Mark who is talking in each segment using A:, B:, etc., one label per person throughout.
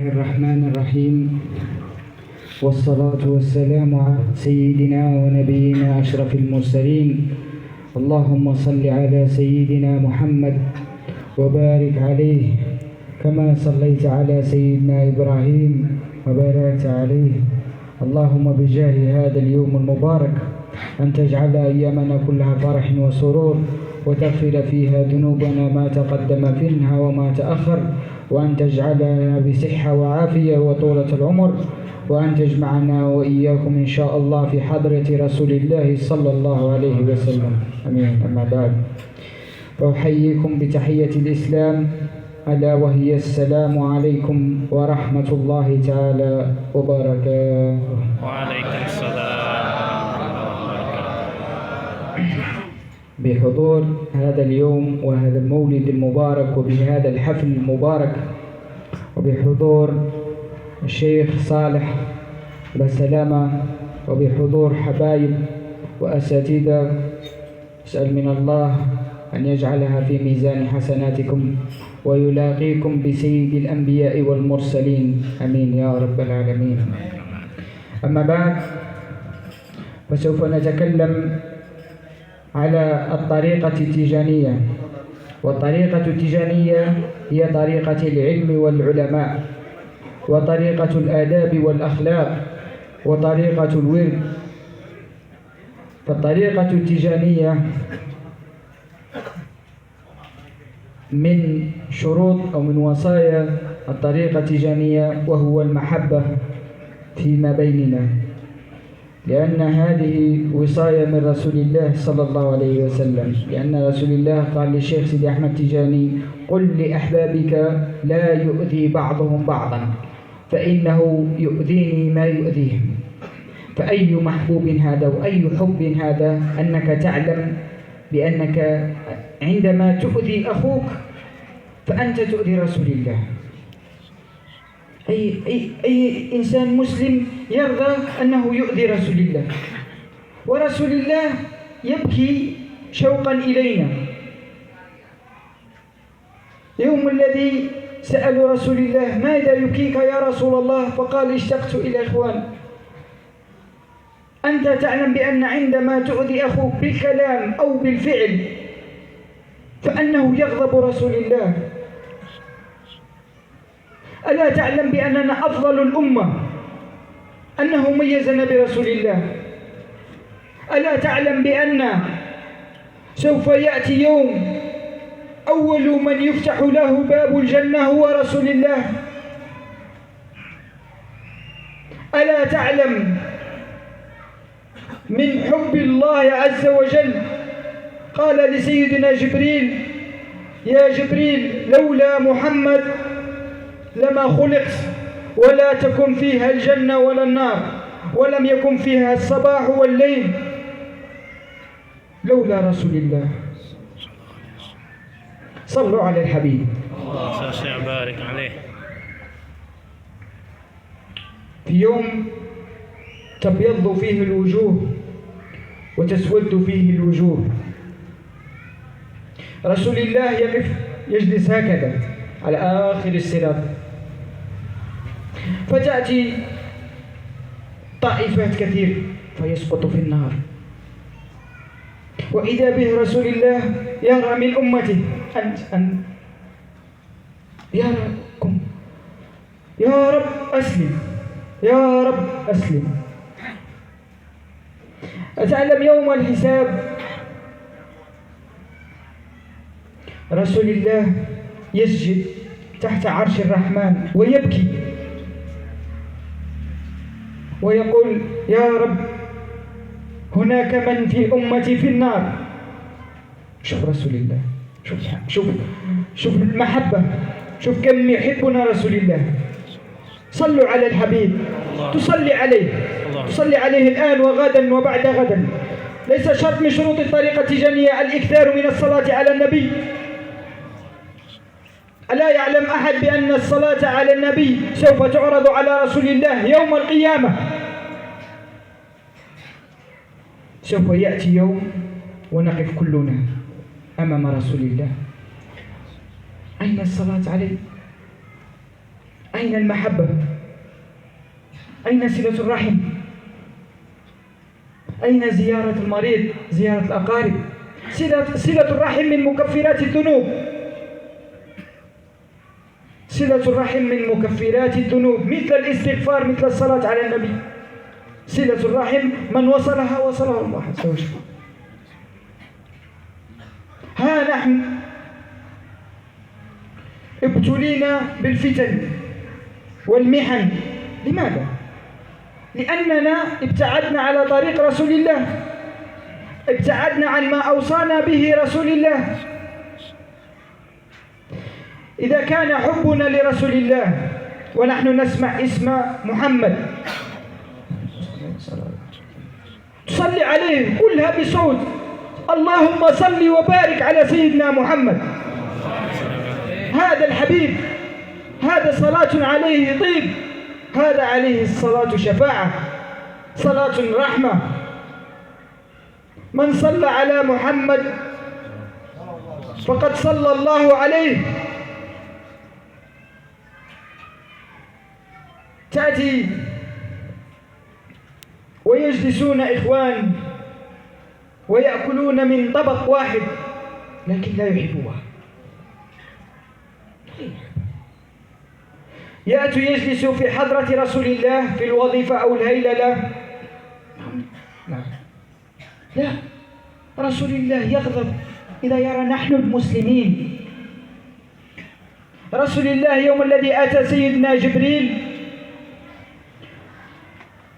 A: الرحمن الرحيم، والصلاة والسلام على سيدنا ونبينا أشرف المرسلين. اللهم صل على سيدنا محمد وبارك عليه كما صليت على سيدنا إبراهيم وباركت عليه. اللهم بجاه هذا اليوم المبارك أن تجعل أيامنا كلها فرح وسرور، وتغفر فيها ذنوبنا ما تقدم منها وما تأخر، وأن تجعلنا بصحة وعافية وطولة العمر، وأن تجمعنا وإياكم إن شاء الله في حضرة رسول الله صلى الله عليه وسلم. أمين. أما بعد، فأحييكم بتحية الإسلام، ألا وهي السلام عليكم ورحمة الله تعالى وبركاته.
B: وعليكم السلام
A: بحضور هذا اليوم وهذا المولد المبارك، وبهذا الحفل المبارك، وبحضور الشيخ صالح بسلامة، وبحضور حبايب وأساتذة، أسأل من الله أن يجعلها في ميزان حسناتكم ويلاقيكم بسيد الأنبياء والمرسلين. أمين يا رب العالمين. أما بعد، فسوف نتكلم على الطريقة التيجانية. والطريقة التيجانية هي طريقة العلم والعلماء، وطريقة الآداب والأخلاق، وطريقة الورد. فالطريقة التيجانية من شروط أو من وصايا الطريقة التيجانية وهو المحبة فيما بيننا، لأن هذه وصاية من رسول الله صلى الله عليه وسلم. لأن رسول الله قال للشيخ سيدي أحمد تيجاني: قل لأحبابك لا يؤذي بعضهم بعضا فإنه يؤذيني ما يؤذيهم. فأي محبوب هذا وأي حب هذا أنك تعلم بأنك عندما تؤذي أخوك فأنت تؤذي رسول الله. أي إنسان مسلم يرضى أنه يؤذي رسول الله، ورسول الله يبكي شوقا إلينا. يوم الذي سألوا رسول الله: ماذا يبكيك يا رسول الله؟ فقال: اشتقت إلى إخوان. أنت تعلم بأن عندما تؤذي أخوك بالكلام أو بالفعل فأنه يغضب رسول الله. ألا تعلم بأننا أفضل الأمة، أنه ميزنا برسول الله؟ ألا تعلم بأن سوف يأتي يوم أول من يفتح له باب الجنة هو رسول الله؟ ألا تعلم من حب الله عز وجل قال لسيدنا جبريل: يا جبريل، لولا محمد لما خلقت، ولا تكن فيها الجنة ولا النار، ولم يكن فيها الصباح والليل لولا رسول الله. صلوا على الحبيب.
B: الله يبارك عليه.
A: في يوم تبيض فيه الوجوه وتسود فيه الوجوه، رسول الله يقف يجلس هكذا على آخر الصراط، فتأتي طائفات كثير فيسقط في النار، وإذا به رسول الله يرى من أمته: أنت يا رب أسلم، يا رب أسلم. أتعلم يوم الحساب رسول الله يسجد تحت عرش الرحمن ويبكي ويقول: يا رب، هناك من في أمتي في النار. شوف رسول الله، شوف المحبة، شوف كم يحبنا رسول الله. صلوا على الحبيب. تصلي عليه الآن وغدا وبعد غدا. ليس شرط من شروط الطريقة التيجانية الإكثار من الصلاة على النبي. ألا يعلم أحد بأن الصلاة على النبي سوف تعرض على رسول الله يوم القيامة؟ سوف يأتي يوم ونقف كلنا أمام رسول الله. أين الصلاة عليه؟ أين المحبة؟ أين صلة الرحم؟ أين زيارة المريض؟ زيارة الأقارب؟ صلة الرحم من مكفرات الذنوب. صلة الرحم من مكفرات الذنوب، مثل الاستغفار، مثل الصلاة على النبي. صلة الرحم من وصلها وصله الله عز وجل. ها نحن ابتلينا بالفتن والمحن. لماذا؟ لأننا ابتعدنا على طريق رسول الله، ابتعدنا عن ما أوصانا به رسول الله. إذا كان حبنا لرسول الله ونحن نسمع اسم محمد تصلي عليه، قلها بصوت: اللهم صل وبارك على سيدنا محمد. هذا الحبيب، هذا صلاة عليه طيب، هذا عليه الصلاة شفاعة، صلاة رحمة. من صلى على محمد فقد صلى الله عليه. تأتي ويجلسون إخوان ويأكلون من طبق واحد لكن لا يحبوها. يأتوا يجلسوا في حضرة رسول الله في الوظيفة أو الهيللة، لا، رسول الله يغضب إذا يرى نحن المسلمين. رسول الله يوم الذي أتى سيدنا جبريل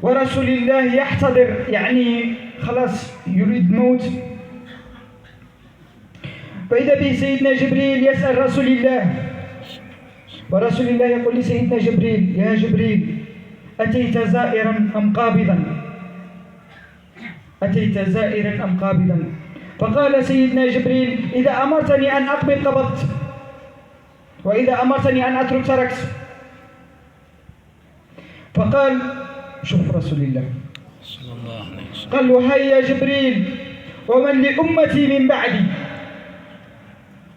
A: ورسول الله يحتضر، يعني خلاص يريد موت، فإذا به سيدنا جبريل يسأل رسول الله، ورسول الله يقول لسيدنا جبريل: يا جبريل، أتيت زائرا أم قابضا؟ أتيت زائرا أم قابضا؟ فقال سيدنا جبريل: إذا أمرتني أن أقبض قبضت، وإذا أمرتني أن أترك تركت. فقال: شوف رسول الله
B: صلى الله عليه وسلم،
A: قال له: هيا جبريل، ومن لأمتي من بعدي.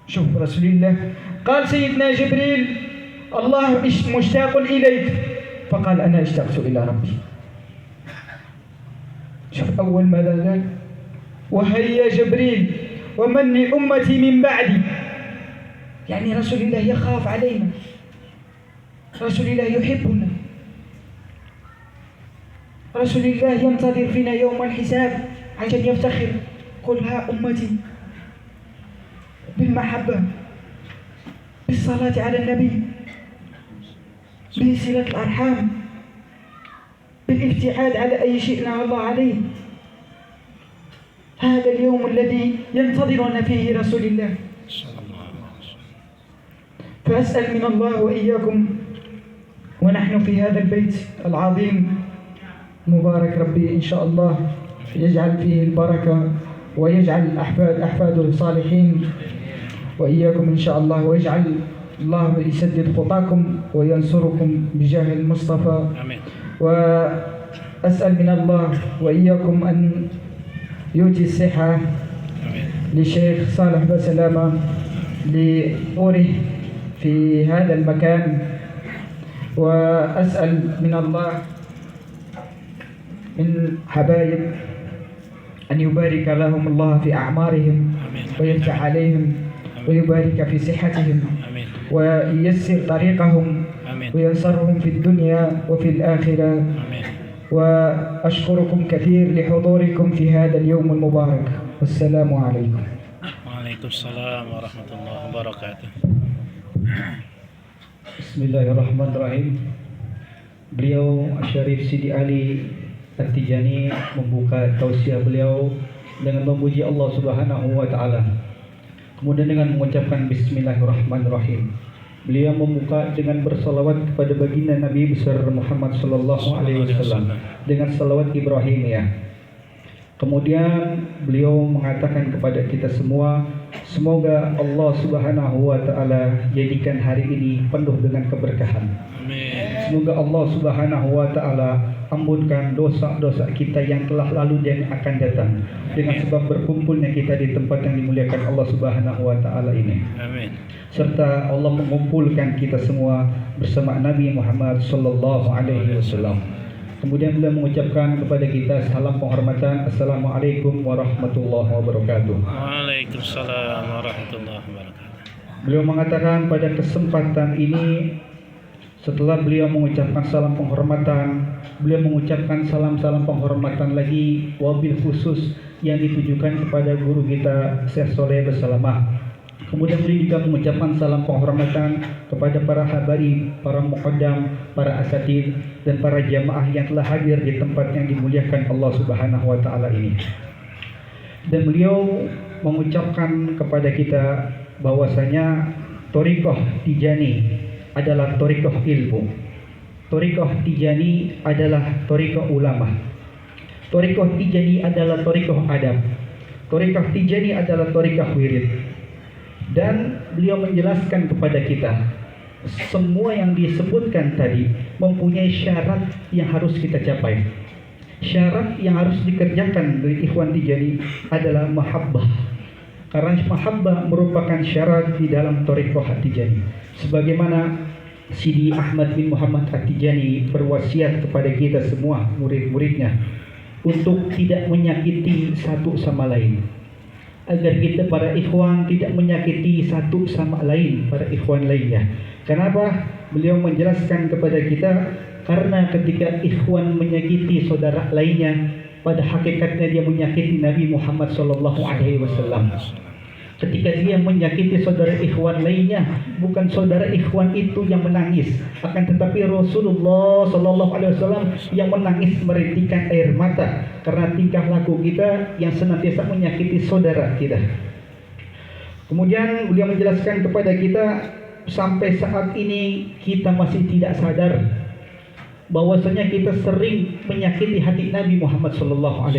A: شوف رسول الله. قال سيدنا جبريل: الله مشتاق إليك. فقال: أنا اشتقت إلى ربي. شوف أول ماذا قال: وهيا جبريل، ومن لأمتي من بعدي. يعني رسول الله يخاف علينا، رسول الله يحبنا، رسول الله ينتظر فينا يوم الحساب عشان يفتخر: قل ها أمتي. بالمحبة، بالصلاة على النبي، بصلة الأرحام، بالابتعاد على أي شيء نهى الله عليه. هذا اليوم الذي ينتظرنا فيه رسول الله. فأسأل من الله وإياكم ونحن في هذا البيت العظيم مبارك ربي إن شاء الله يجعل فيه البركة، ويجعل أحفاده صالحين، وإياكم إن شاء الله، ويجعل الله يسدد خطاكم وينصركم بجاه المصطفى.
B: آمين.
A: وأسأل من الله وإياكم أن يؤتي الصحة للشيخ صالح بسلامة لأوره في هذا المكان. وأسأل من الله من حبايب أن يبارك لهم الله في أعمارهم ويفتح عليهم ويبارك في صحتهم وييسر طريقهم وينصرهم في الدنيا وفي الآخرة. وأشكركم كثير لحضوركم في هذا اليوم المبارك، والسلام عليكم.
B: وعليكم السلام ورحمة الله وبركاته.
A: Bismillahirrahmanirrahim. Beliau Syarif Sidi Ali At-Tijani membuka tausiah beliau dengan memuji Allah Subhanahu wa taala. Kemudian dengan mengucapkan bismillahirrahmanirrahim. Beliau membuka dengan bersalawat kepada baginda Nabi besar Muhammad sallallahu alaihi wasallam dengan salawat Ibrahimiyah. Kemudian beliau mengatakan kepada kita semua, semoga Allah Subhanahu wa taala jadikan hari ini penuh dengan keberkahan.
B: Amin.
A: Semoga Allah Subhanahu wa taala
C: ampunkan dosa-dosa kita yang telah lalu dan yang akan datang, dengan sebab berkumpulnya kita di tempat yang dimuliakan Allah Subhanahu wa taala ini.
B: Amin.
C: Serta Allah mengumpulkan kita semua bersama Nabi Muhammad sallallahu alaihi wasallam. Kemudian beliau mengucapkan kepada kita salam penghormatan, Assalamualaikum warahmatullahi wabarakatuh.
B: Waalaikumsalam warahmatullahi wabarakatuh.
C: Beliau mengatakan pada kesempatan ini, setelah beliau mengucapkan salam penghormatan, beliau mengucapkan salam-salam penghormatan lagi wabil khusus yang ditujukan kepada guru kita Syekh Soleh Bersalamah. Kemudian beliau juga mengucapkan salam penghormatan kepada para habaib, para muqaddam, para asatid, dan para jamaah yang telah hadir di tempat yang dimuliakan Allah Subhanahu wa taala ini. Dan beliau mengucapkan kepada kita bahwasanya thariqah Tijani adalah thariqah ilmu. Thariqah Tijani adalah thariqah ulama. Thariqah Tijani adalah thariqah adab. Thariqah Tijani adalah thariqah wirid. Dan beliau menjelaskan kepada kita semua yang disebutkan tadi mempunyai syarat yang harus kita capai. Syarat yang harus dikerjakan dari ikhwan Tijani adalah mahabbah. Karena mahabbah merupakan syarat di dalam thariqah Tijani. Sebagaimana Sidi Ahmad bin Muhammad At-Tijani berwasiat kepada kita semua murid-muridnya untuk tidak menyakiti satu sama lain, agar kita para ikhwan tidak menyakiti satu sama lain para ikhwan lainnya. Kenapa? Beliau menjelaskan kepada kita karena ketika ikhwan menyakiti saudara lainnya, pada hakikatnya dia menyakiti Nabi Muhammad SAW. Ketika dia menyakiti saudara ikhwan lainnya, bukan saudara ikhwan itu yang menangis, akan tetapi Rasulullah SAW yang menangis merintikkan air mata karena tingkah laku kita yang senantiasa menyakiti saudara kita. Kemudian beliau menjelaskan kepada kita sampai saat ini kita masih tidak sadar bahwasanya kita sering menyakiti hati Nabi Muhammad SAW.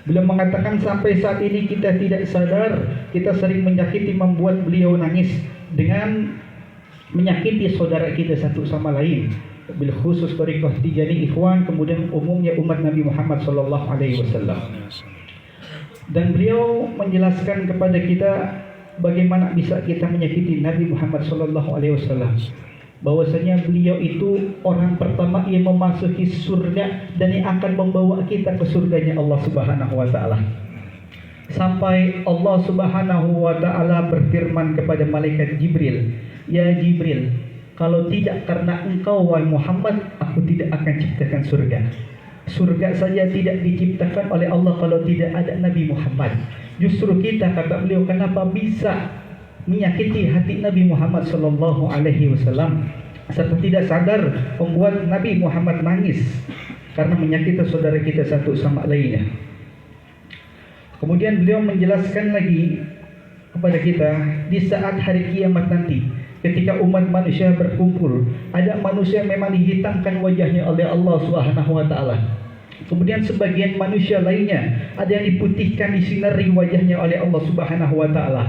C: Beliau mengatakan sampai saat ini kita tidak sadar kita sering menyakiti, membuat beliau nangis dengan menyakiti saudara kita satu sama lain. Bil khusus thariqah Tijani ikhwan, kemudian umumnya umat Nabi Muhammad SAW. Dan beliau menjelaskan kepada kita bagaimana bisa kita menyakiti Nabi Muhammad SAW. Bahwasanya beliau itu orang pertama yang memasuki surga dan yang akan membawa kita ke surganya Allah Subhanahu wa taala. Sampai Allah Subhanahu wa taala berfirman kepada malaikat Jibril, "Ya Jibril, kalau tidak karena engkau wahai Muhammad, aku tidak akan ciptakan surga." Surga saja tidak diciptakan oleh Allah kalau tidak ada Nabi Muhammad. Justru kita, kata beliau, kenapa bisa menyakiti hati Nabi Muhammad sallallahu alaihi wasallam serta tidak sadar membuat Nabi Muhammad nangis karena menyakiti saudara kita satu sama lainnya. Kemudian beliau menjelaskan lagi kepada kita di saat hari kiamat nanti, ketika umat manusia berkumpul, ada manusia yang memang dihitamkan wajahnya oleh Allah Subhanahu wa taala. Kemudian sebagian manusia lainnya ada yang diputihkan, disinari wajahnya oleh Allah Subhanahu wa taala.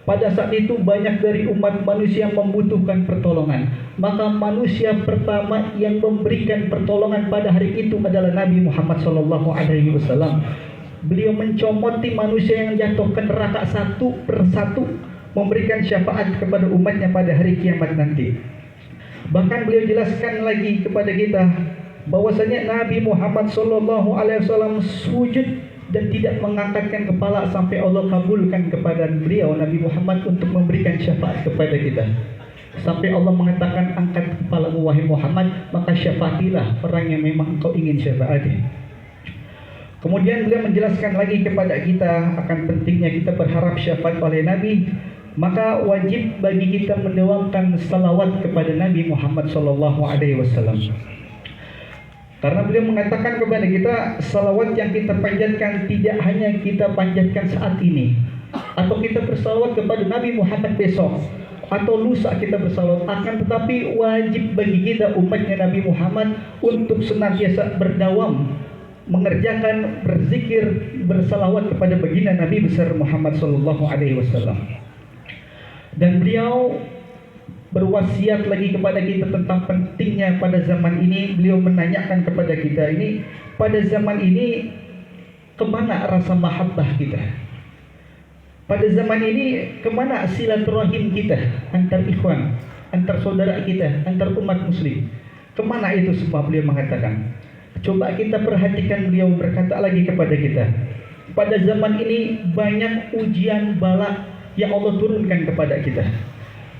C: Pada saat itu banyak dari umat manusia yang membutuhkan pertolongan. Maka manusia pertama yang memberikan pertolongan pada hari itu adalah Nabi Muhammad SAW. Beliau mencomoti manusia yang jatuh ke neraka satu persatu, memberikan syafaat kepada umatnya pada hari kiamat nanti. Bahkan beliau jelaskan lagi kepada kita bahwasanya Nabi Muhammad SAW sujud dan tidak mengangkatkan kepala sampai Allah kabulkan kepada beliau Nabi Muhammad untuk memberikan syafaat kepada kita. Sampai Allah mengatakan, angkat kepalamu wahai Muhammad, maka syafaatilah orang yang memang engkau ingin syafaati. Kemudian beliau menjelaskan lagi kepada kita akan pentingnya kita berharap syafaat oleh Nabi. Maka wajib bagi kita mendoakan salawat kepada Nabi Muhammad SAW. Karena beliau mengatakan kepada kita, salawat yang kita panjatkan tidak hanya kita panjatkan saat ini, atau kita bersalawat kepada Nabi Muhammad besok, atau lusa kita bersalawat, akan tetapi wajib bagi kita umatnya Nabi Muhammad untuk senantiasa berdawam mengerjakan, berzikir, bersalawat kepada baginda Nabi besar Muhammad SAW. Dan beliau berwasiat lagi kepada kita tentang pentingnya pada zaman ini. Beliau menanyakan kepada kita ini, pada zaman ini kemana rasa mahabbah kita? Pada zaman ini kemana silaturahim kita antar ikhwan, antar saudara kita, antar umat muslim? Kemana itu semua? Beliau mengatakan. Coba kita perhatikan, beliau berkata lagi kepada kita, pada zaman ini banyak ujian bala yang Allah turunkan kepada kita.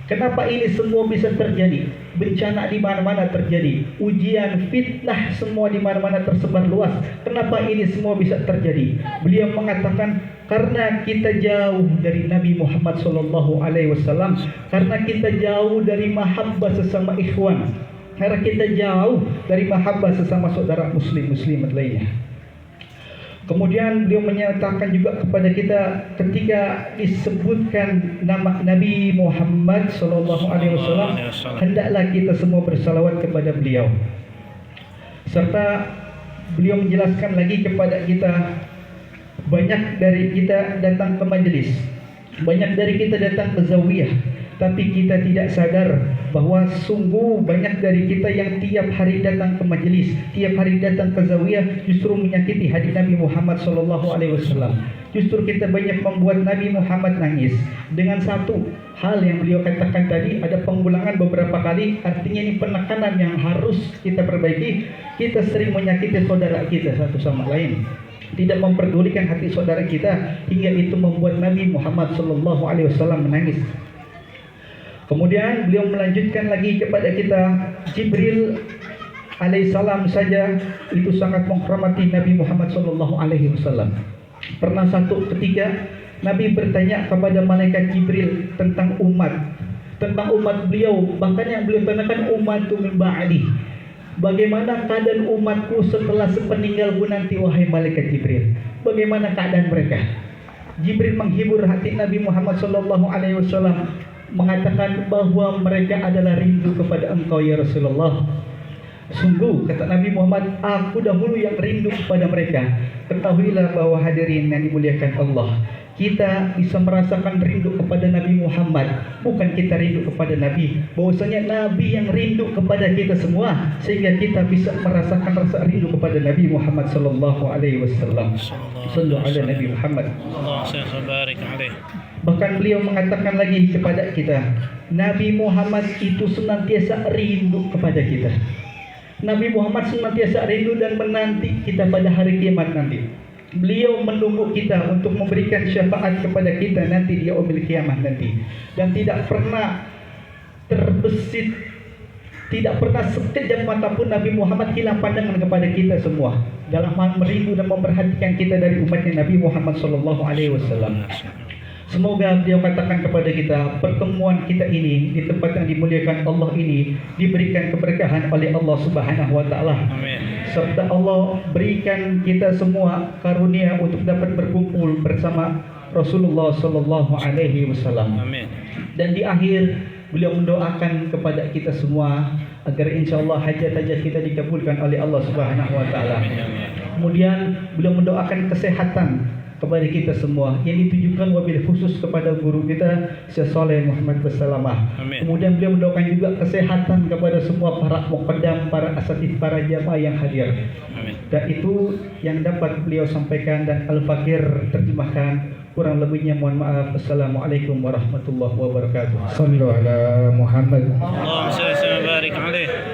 C: Kenapa ini semua bisa terjadi? Bencana di mana-mana terjadi, ujian, fitnah semua di mana-mana tersebar luas. Kenapa ini semua bisa terjadi? Beliau mengatakan karena kita jauh dari Nabi Muhammad SAW, karena kita jauh dari mahabbah sesama ikhwan, karena kita jauh dari mahabbah sesama saudara muslimat lainnya. Kemudian beliau menyatakan juga kepada kita ketika disebutkan nama Nabi Muhammad SAW, hendaklah kita semua bersalawat kepada beliau. Serta beliau menjelaskan lagi kepada kita, banyak dari kita datang ke majelis, banyak dari kita datang ke zawiyah, tapi kita tidak sadar bahwa sungguh banyak dari kita yang tiap hari datang ke majelis, tiap hari datang ke zawiyah, justru menyakiti hati Nabi Muhammad SAW. Justru kita banyak membuat Nabi Muhammad nangis. Dengan satu hal yang beliau katakan tadi, ada pengulangan beberapa kali, artinya ini penekanan yang harus kita perbaiki. Kita sering menyakiti saudara kita satu sama lain, tidak memperdulikan hati saudara kita, hingga itu membuat Nabi Muhammad SAW menangis. Kemudian beliau melanjutkan lagi kepada kita, Jibril alaihissalam saja itu sangat menghormati Nabi Muhammad SAW. Pernah satu ketika Nabi bertanya kepada malaikat Jibril tentang umat beliau, bahkan yang beliau tanyakan ummatu min ba'di. Bagaimana keadaan umatku setelah sepeninggalku nanti, wahai malaikat Jibril? Bagaimana keadaan mereka? Jibril menghibur hati Nabi Muhammad SAW, mengatakan bahwa mereka adalah rindu kepada engkau ya Rasulullah. Sungguh, kata Nabi Muhammad, aku dahulu yang rindu kepada mereka. Ketahuilah bahwa hadirin yang dimuliakan Allah, kita bisa merasakan rindu kepada Nabi Muhammad, bukan kita rindu kepada Nabi. Bahwasanya Nabi yang rindu kepada kita semua, sehingga kita bisa merasakan rasa rindu kepada Nabi Muhammad SAW. Sallu ala Nabi Muhammad. Bahkan beliau mengatakan lagi kepada kita, Nabi Muhammad itu senantiasa rindu kepada kita. Nabi Muhammad senantiasa rindu dan menanti kita pada hari kiamat nanti. Beliau menunggu kita untuk memberikan syafaat kepada kita nanti di yaumil kiamat nanti. Dan tidak pernah terbesit, tidak pernah sekejap mata pun Nabi Muhammad hilang pandangan kepada kita semua, dalam hal merindu dan memperhatikan kita dari umatnya Nabi Muhammad SAW. Semoga beliau katakan kepada kita, pertemuan kita ini di tempat yang dimuliakan Allah ini diberikan keberkahan oleh Allah Subhanahu wa taala. Amin. Serta Allah berikan kita semua karunia untuk dapat berkumpul bersama Rasulullah sallallahu alaihi wasallam. Amin. Dan di akhir beliau mendoakan kepada kita semua agar insyaallah hajat-hajat kita dikabulkan oleh Allah Subhanahu wa taala. Kemudian beliau mendoakan kesehatan kepada kita semua, yang ditujukan wabil khusus kepada guru kita Syekh Saleh Muhammad Bersalamah. Kemudian beliau mendoakan juga kesehatan kepada semua para muqaddam, para asatidz, para jamaah yang hadir. Amin. Dan itu yang dapat beliau sampaikan dan Al-Fakir terjemahkan. Kurang lebihnya mohon maaf. Assalamualaikum warahmatullahi wabarakatuh.
A: Sallu ala Muhammad.
B: Allahumma shalli wa barik alaihi.